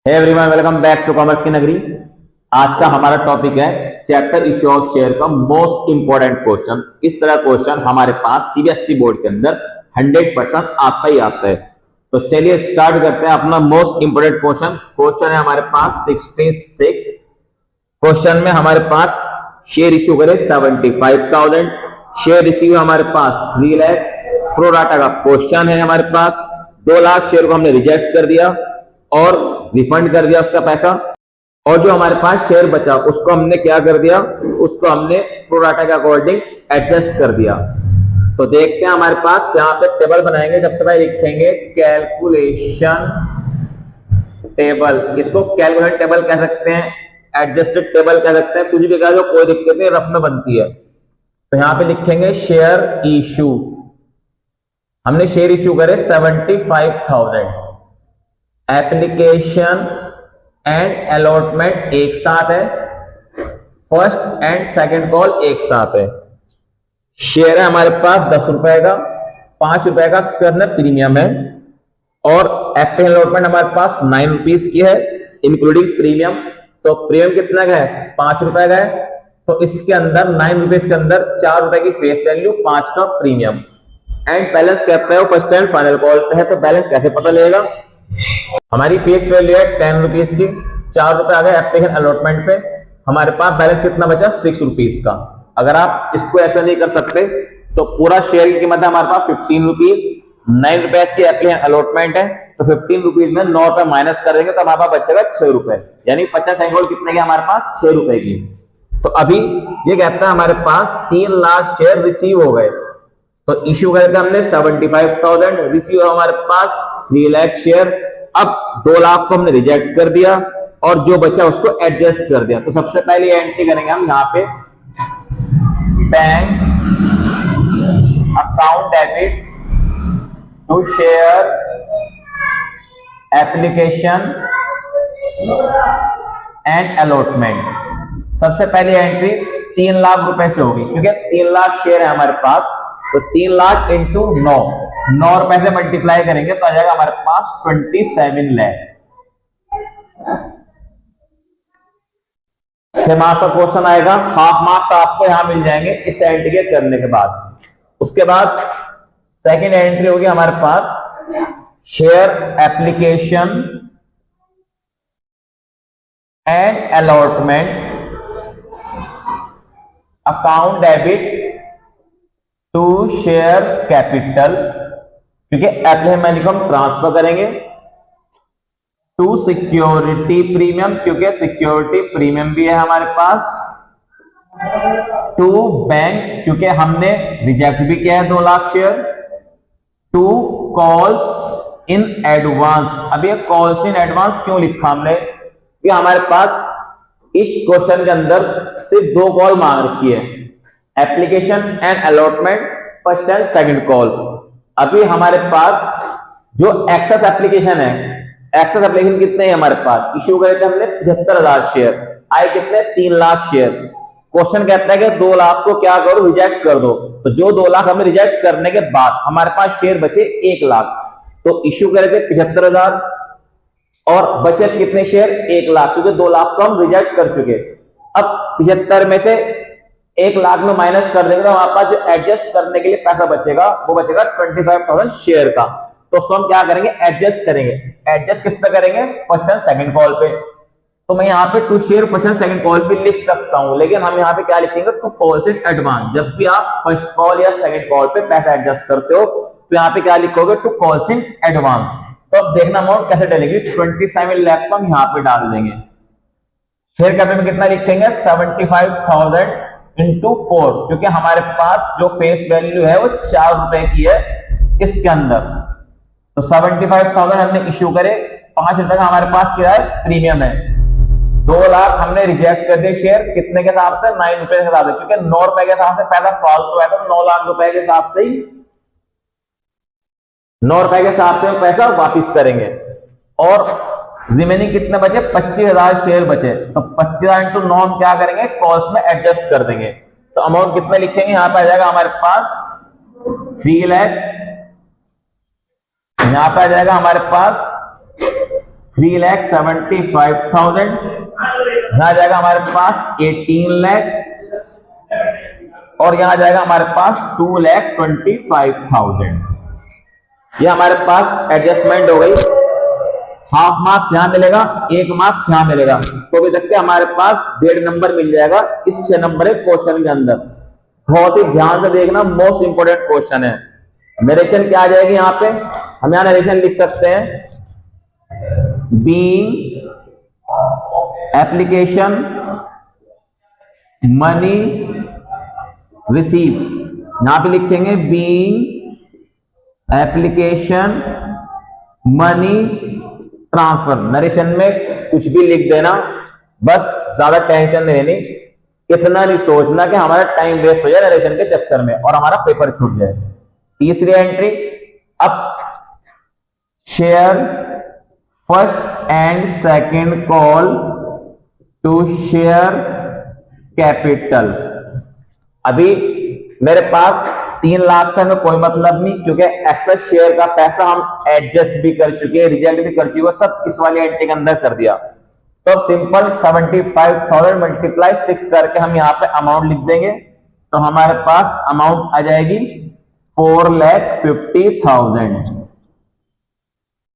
Hey everyone, welcome back to commerce की नगरी। आज का हमारा टॉपिक है चैप्टर इश्यू ऑफ शेयर का मोस्ट इंपॉर्टेंट क्वेश्चन। इस तरह क्वेश्चन हमारे पास सीबीएसई बोर्ड के अंदर 100% आता ही आता है। तो चलिए स्टार्ट करते हैं अपना मोस्ट इंपॉर्टेंट क्वेश्चन। क्वेश्चन है हमारे पास 66। क्वेश्चन में हमारे पास शेयर इश्यू करे 75,000, शेयर रिसीव हमारे पास 3 लाख, प्रो डाटा का क्वेश्चन है हमारे पास 2 लाख शेयर को हमने रिजेक्ट कर दिया और रिफंड कर दिया उसका पैसा, और जो हमारे पास शेयर बचा उसको हमने क्या कर दिया, उसको हमने प्रो डाटा के अकॉर्डिंग एडजस्ट कर दिया। तो देखते हैं हमारे पास यहाँ पे टेबल बनाएंगे। सबसे पहले लिखेंगे कैलकुलेशन टेबल। इसको कैलकुलेशन टेबल कह सकते हैं, एडजस्टेड टेबल कह सकते हैं, कुछ भी कह दो कोई दिक्कत नहीं, रफ में बनती है। तो यहाँ पे लिखेंगे शेयर इशू। हमने शेयर इशू करे 75,000। एप्लीकेशन एंड अलॉटमेंट एक साथ है, फर्स्ट एंड सेकंड कॉल एक साथ है। शेयर है हमारे पास 10 रुपए का, 5 रुपए का अंदर प्रीमियम है, और एप्लीकेशन अलॉटमेंट हमारे पास 9 रुपीज की है इंक्लूडिंग प्रीमियम। तो प्रीमियम कितना का है, 5 रुपए का है। तो इसके अंदर 9 रुपीज के अंदर 4 रुपए की फेस वैल्यू, 5 का प्रीमियम। एंड बैलेंस कहता है वो फर्स्ट एंड फाइनल कॉल पे है। तो बैलेंस कैसे पता लगेगा, हमारी फेस वैल्यू है 10 रुपीज की, 4 रुपए आ गए एप्लीकेशन अलॉटमेंट पे, हमारे पास बैलेंस कितना बचा 6 रुपीज का। अगर आप इसको ऐसा नहीं कर सकते तो पूरा शेयर की कीमत है हमारे पास 15 रुपीज, 9 रुपए की एप्लीकेशन अलॉटमेंट है, तो 15 रुपीज में 9 रुपए माइनस कर देंगे तो हमारे पास बचेगा 6 रुपए, यानी 50 एंगल कितने की हमारे पास 6 रुपए की। तो अभी ये कहता है हमारे पास 3 लाख शेयर रिसीव हो गए। तो इश्यू करे थे हमने 75,000, रिसीव हमारे पास 3 लाख शेयर। अब 2 लाख को हमने रिजेक्ट कर दिया और जो बचा उसको एडजस्ट कर दिया। तो सबसे पहले एंट्री करेंगे हम यहाँ पे, bank account debit to share application and allotment. सबसे पहली एंट्री 3 लाख रुपए से होगी, क्योंकि 3 लाख शेयर है हमारे पास। तो 3 लाख इंटू 9 रुपए से मल्टीप्लाई करेंगे तो आ जाएगा हमारे पास 27 लाख। 6 मार्क्स का क्वेश्चन आएगा, हाफ मार्क्स आपको यहां मिल जाएंगे इस एंट्री के करने के बाद। उसके बाद सेकंड एंट्री होगी हमारे पास share application and allotment account debit to share capital, क्योंकि एप्लीकेशन मनी को हम ट्रांसफर करेंगे, टू सिक्योरिटी प्रीमियम, क्योंकि सिक्योरिटी प्रीमियम भी है हमारे पास, टू बैंक, क्योंकि हमने रिजेक्ट भी किया है 2 lakh share, to calls in advance. अब ये कॉल्स इन एडवांस क्यों लिखा हमने, कि हमारे पास इस क्वेश्चन के अंदर सिर्फ 2 कॉल मांग रखी है, application and allotment first and second call. अभी हमारे पास जो एक्सेस एप्लीकेशन है, एक्सेस एप्लीकेशन कितने हैं हमारे पास, इश्यू करे थे हमने 75,000 शेयर, आए कितने 3 लाख शेयर। क्वेश्चन कहता है कि 2 लाख को क्या करो, रिजेक्ट कर दो। तो जो 2 लाख हमें रिजेक्ट करने के बाद हमारे पास शेयर बचे 1 लाख। तो इश्यू करे थे 75,000 और बचे कितने शेयर 1 लाख, क्योंकि 2 लाख को हम रिजेक्ट कर चुके। अब 75 में से 1 लाख में माइनस कर देंगे तो हमारे पास जो एडजस्ट करने के लिए पैसा बचेगा वो बचेगा 25,000 शेयर का। तो उसको हम क्या करेंगे, एडजस्ट करेंगे। एडजस्ट किस पे करेंगे, फर्स्ट एंड सेकंड कॉल पे। तो मैं यहाँ पे to share first and second call पे लिख सकता हूं, लेकिन हम यहाँ पे क्या लिखेंगे, टू कॉल्स इन एडवांस। जब भी आप फर्स्ट कॉल या सेकंड कॉल पे पैसा एडजस्ट करते हो तो यहाँ पे क्या लिखोगे, टू कॉल्स इन एडवांस। तो अब देखना अमाउंट कैसे डलेगी, 27 लाख को हम यहाँ पे डाल देंगे। शेयर कैपिटल में कितना लिखेंगे, 75,000 इंटू 4, क्योंकि हमारे पास जो फेस वैल्यू है वो 4 रुपए की है इसके अंदर। तो 75,000 हमने इश्यू करे, 5 रुपए का हमारे पास क्या है, प्रीमियम है। 2 लाख हमने रिजेक्ट कर दिए शेयर, कितने के हिसाब से, 9 रुपए के हिसाब से, क्योंकि 9 रुपए के हिसाब से पैसा फालतू है, तो 9 लाख रुपए के हिसाब से ही 9 रुपए के हिसाब से पैसा वापिस करेंगे। और रिमेनिंग कितने बचे, 25,000 शेयर बचे। तो 25,000 इंटू 9 हम क्या करेंगे, कॉस्ट में एडजस्ट कर देंगे। तो अमाउंट कितना लिखेंगे, यहां पे आ जाएगा हमारे पास 3 लाख, यहां पे आ जाएगा हमारे पास 3,75,000। यहां जाएगा हमारे पास 18 लाख और यहां जाएगा हमारे पास 2,25,000। ये हमारे पास एडजस्टमेंट हो गई। हाफ मार्क्स यहां मिलेगा, 1 मार्क्स यहां मिलेगा, तो भी तक के हमारे पास 1.5 नंबर मिल जाएगा इस 6 नंबर के क्वेश्चन के अंदर। बहुत ही ध्यान से देखना, मोस्ट इंपोर्टेंट क्वेश्चन है। नरेशन क्या आ जाएगी यहां पे, हम यहां नरेशन लिख सकते हैं बीइंग एप्लीकेशन मनी रिसीव। यहां पे लिखेंगे being application money transfer. Narration में कुछ भी लिख देना, बस ज्यादा टेंशन नहीं लेनी, इतना नहीं सोचना कि हमारा टाइम वेस्ट हो जाए नरेशन के चक्कर में और हमारा पेपर छूट जाए। तीसरी एंट्री, अब share first and second call to share capital. अभी मेरे पास 3 लाख से हमें कोई मतलब नहीं, क्योंकि एक्सेस शेयर का पैसा हम एडजस्ट भी कर चुके हैं, रिजेक्ट भी कर चुके हैं, सब इस वाली एंट्री के अंदर कर दिया। तो अब सिंपल 75,000 मल्टीप्लाई 6 करके हम यहाँ पे अमाउंट लिख देंगे, तो हमारे पास अमाउंट आ जाएगी 4,50,000।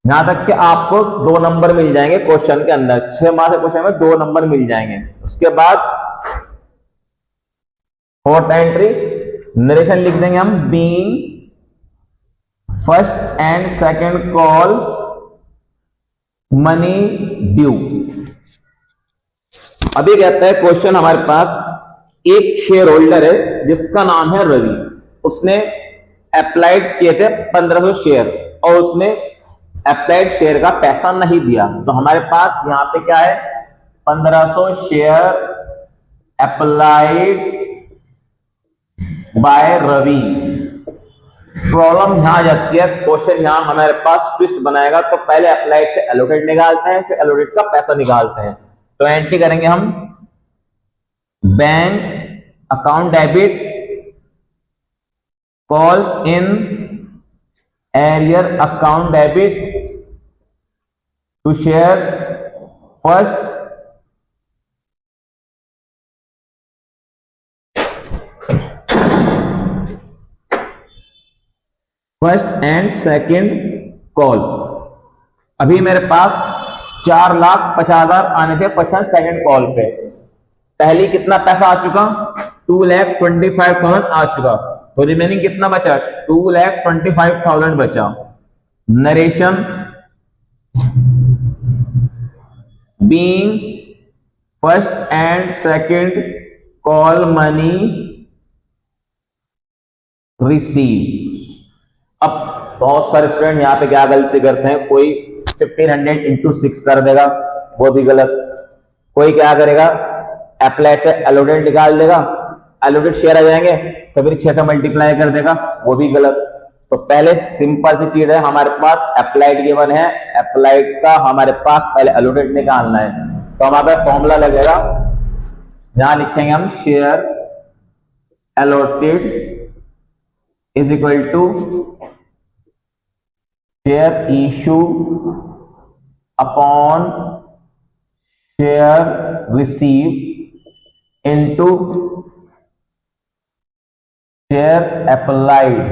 यहां तक कि आपको 2 नंबर मिल जाएंगे क्वेश्चन के अंदर, 6 मार्क्स के क्वेश्चन में 2 नंबर मिल जाएंगे। उसके बाद फोर्थ एंट्री, नरेशन लिख देंगे हम being first and second call money due. अभी कहता है क्वेश्चन, हमारे पास एक शेयर होल्डर है जिसका नाम है रवि, उसने अप्लाइड किए थे 1500 शेयर और उसने अप्लाइड शेयर का पैसा नहीं दिया। तो हमारे पास यहां पे क्या है, 1500 share applied by Ravi. Problem यहां आ जाती है, क्वेश्चन यहां हमारे पास ट्विस्ट बनाएगा, तो पहले अप्लाइड से एलोकेट निकालते हैं, फिर एलोकेट का पैसा निकालते हैं। तो एंट्री करेंगे हम bank account debit calls in arrear account debit to share first and second call. अभी मेरे पास 4,50,000 आने थे फर्स्ट एंड सेकंड कॉल पे। पहली कितना पैसा आ चुका, 2,25,000 आ चुका, तो रिमेनिंग कितना बचा, 2,25,000 बचा। Narration being first and second call money receive. अब बहुत सारे स्टूडेंट यहाँ पे क्या गलती करते हैं, कोई 1500 इंटू 6 कर देगा, वो भी गलत। कोई क्या करेगा, अप्लाइड से एलोकेट निकाल देगा, एलोकेट शेयर आ जाएंगे तो फिर 6 से मल्टीप्लाई कर देगा, वो भी गलत। तो पहले सिंपल सी चीज है, हमारे पास अप्लाइड गिवन है, अप्लाइड का हमारे पास पहले एलोकेट निकालना है। तो हमारे पास फॉर्मूला लगेगा, यहां लिखेंगे हम share allotted is equal to share issue upon share receive into share applied.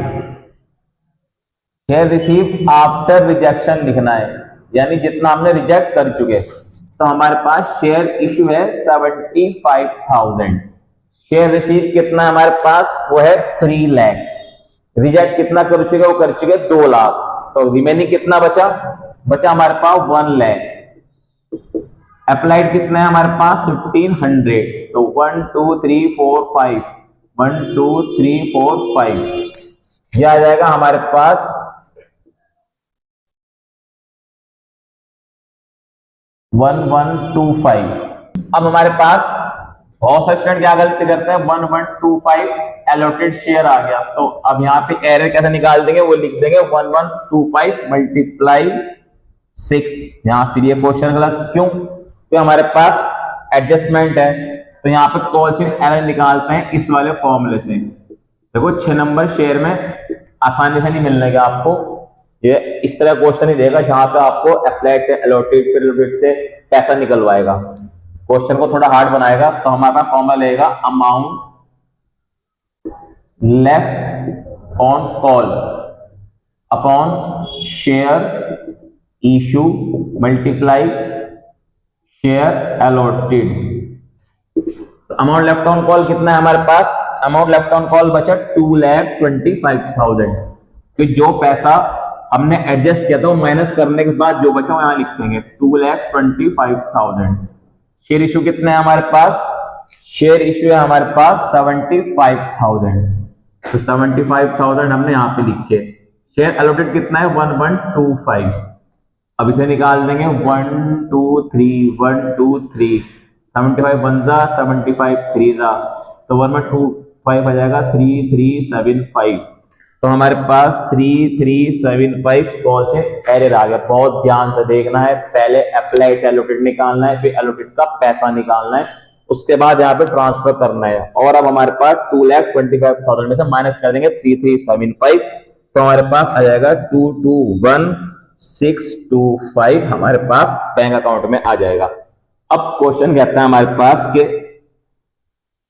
Share receive after rejection लिखना है, यानी जितना हमने रिजेक्ट कर चुके। तो हमारे पास शेयर इशू है 75,000, शेयर रिसीव कितना है हमारे पास, वो है 3 लाख। रिजेक्ट कितना कर चुके, वो कर चुके 2 लाख। तो रिमेनिंग कितना बचा, हमारे पास 1 लाख। अप्लाइड कितना है हमारे पास 1500, तो 1 2 3 4 5, 1 2 3 4 5, यह आ जाएगा हमारे पास 1125। अब हमारे पास बहुत सारे स्टूडेंट क्या गलती करते हैं, 1125 एलोटेड शेयर आ गया, तो अब यहाँ पे एरर कैसे निकाल देंगे, वो लिख देंगे 1125 मल्टीप्लाई 6। यहाँ फिर ये क्वेश्चन गलत, क्यों, तो हमारे पास एडजस्टमेंट है, तो यहाँ पे कोएफिशिएंट एरर निकालते हैं इस वाले फॉर्मूले से। देखो 6 नंबर शेयर में आसानी से नहीं मिलने का आपको, ये इस तरह क्वेश्चन ही देगा जहां पे आपको अप्लाइड से एलोटेड फिर एलोटेड से पैसा निकलवाएगा, क्वेश्चन को थोड़ा हार्ड बनाएगा। तो हमारे पास फॉर्मूला रहेगा amount left on call upon share issue multiply share allotted. Amount left on call कितना है हमारे पास? अमाउंट लेफ्ट ऑन कॉल बचा 2,25,000। तो जो पैसा हमने एडजस्ट किया था वो माइनस करने के बाद जो बचा वो यहां लिखेंगे 2,25,000। शेयर इशू कितना है हमारे पास? शेयर इशू है हमारे पास 75,000। तो 75,000 हमने यहां पे लिखे। शेयर अलॉटेड कितना है? 1125। अब इसे निकाल देंगे 1 2 3 1 2 3 75 1 जा 75 3 जा तो 1125 आ जाएगा 3375। तो हमारे पास 3375 कौन से एरर आ गया? बहुत ध्यान से देखना है, पहले अप्लाइड से एलोटेड निकालना है, फिर एलोटेड का पैसा निकालना है, उसके बाद यहाँ पे ट्रांसफर करना है। और अब हमारे पास 2,25,000 में से माइनस कर देंगे 3375, तो हमारे पास आ जाएगा 221,625 हमारे पास बैंक अकाउंट में आ जाएगा। अब क्वेश्चन कहता है हमारे पास कि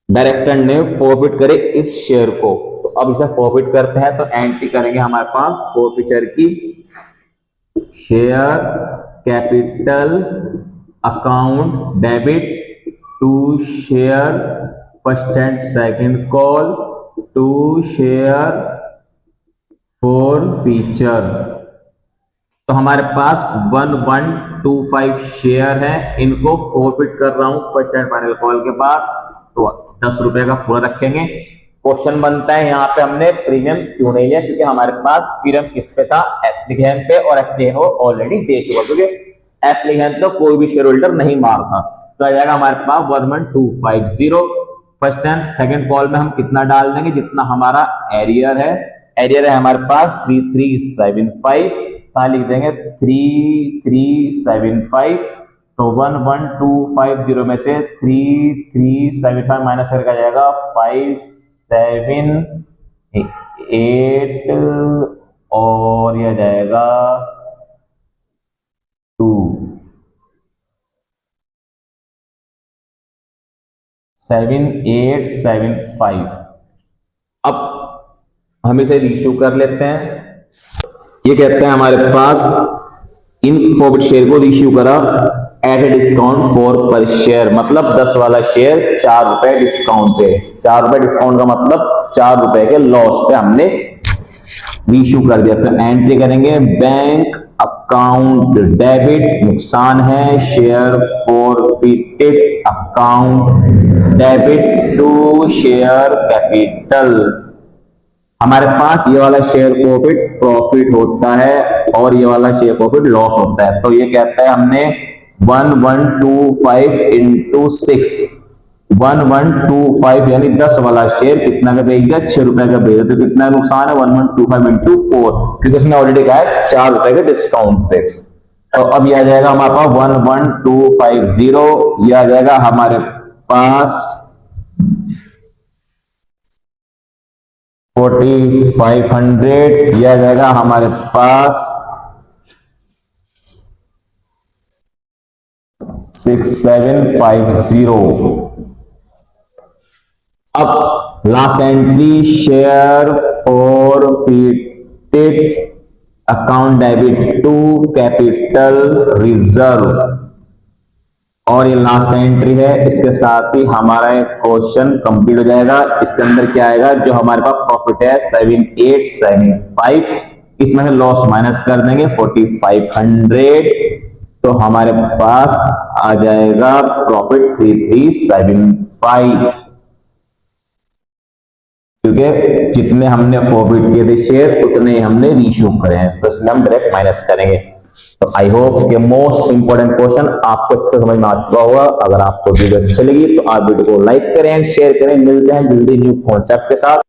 डायरेक्टर ने फॉरफिट करे इस शेयर को। तो अब इसे फॉरफिट करते हैं तो एंट्री करेंगे हमारे पास फॉरफिचर की, share capital account debit to share first and second call to share forfeiture. तो हमारे पास 1125 शेयर है, इनको फॉरफिट कर रहा हूं फर्स्ट एंड फाइनल कॉल के बाद, तो 10 रुपए का पूरा रखेंगे। क्वेश्चन बनता है यहाँ पे हमने प्रीमियम क्यों नहीं लिया? क्योंकि हमारे पास प्रीमियम किस पे था? एप्लीकेंट पे, और एप्लीकेंट को ऑलरेडी दे चुका, क्योंकि एप्लीकेंट तो कोई भी शेयर होल्डर नहीं मारता। तो आ जाएगा हमारे पास 11,250। फर्स्ट एंड सेकंड कॉल में हम कितना डाल देंगे? जितना हमारा एरियर है। एरियर है हमारे पास 3375, लिख देंगे 3375। तो 11,250 में से 3375 माइनस करके आ जाएगा 578 और यह जाएगा 27875। अब हम इसे रीइश्यू कर लेते हैं। ये कहते हैं हमारे पास इन फॉरवर्ड शेयर को रीइश्यू करा एट ए डिस्काउंट 4 पर शेयर, मतलब 10 वाला शेयर 4 रुपए डिस्काउंट पे। 4 रुपए डिस्काउंट का मतलब 4 रुपए के लॉस पे हमने रीइश्यू कर दिया। तो एंट्री करेंगे बैंक अकाउंट डेबिट, नुकसान है, share forfeited account debit to share capital. हमारे पास ये वाला शेयर प्रॉफिट होता है और ये वाला शेयर प्रॉफिट लॉस होता है। तो ये कहता है हमने 1125 इंटू 6, 1125 यानी 10 वाला शेयर कितना का बेच दिया? 6 रुपए का बेच दिया। तो कितना नुकसान है? 1125 इंटू 4, क्योंकि उसने ऑलरेडी कहा है 4 रुपए के डिस्काउंट पे। तो अब ये आ जाएगा हमारे पास 11,250, ये आ जाएगा हमारे पास 4,500, यह आ जाएगा हमारे पास 6,750। अब last entry share forfeited account debit to capital reserve, और ये लास्ट एंट्री है। इसके साथ ही हमारा क्वेश्चन कंप्लीट हो जाएगा। इसके अंदर क्या आएगा? जो हमारे पास प्रॉफिट है 7,875, इसमें से लॉस माइनस कर देंगे 4,500, तो हमारे पास आ जाएगा प्रॉफिट 3,375, क्योंकि जितने हमने फॉरफिट किए थे शेयर उतने ही हमने रीइश्यू करे हैं, तो इसमें हम डायरेक्ट माइनस करेंगे। तो आई होप कि मोस्ट इंपोर्टेंट क्वेश्चन आपको अच्छे समझ में आ चुका होगा। अगर आपको वीडियो अच्छी लगी तो आप वीडियो को लाइक करें, शेयर करें। मिलते हैं जल्दी न्यू कॉन्सेप्ट के साथ।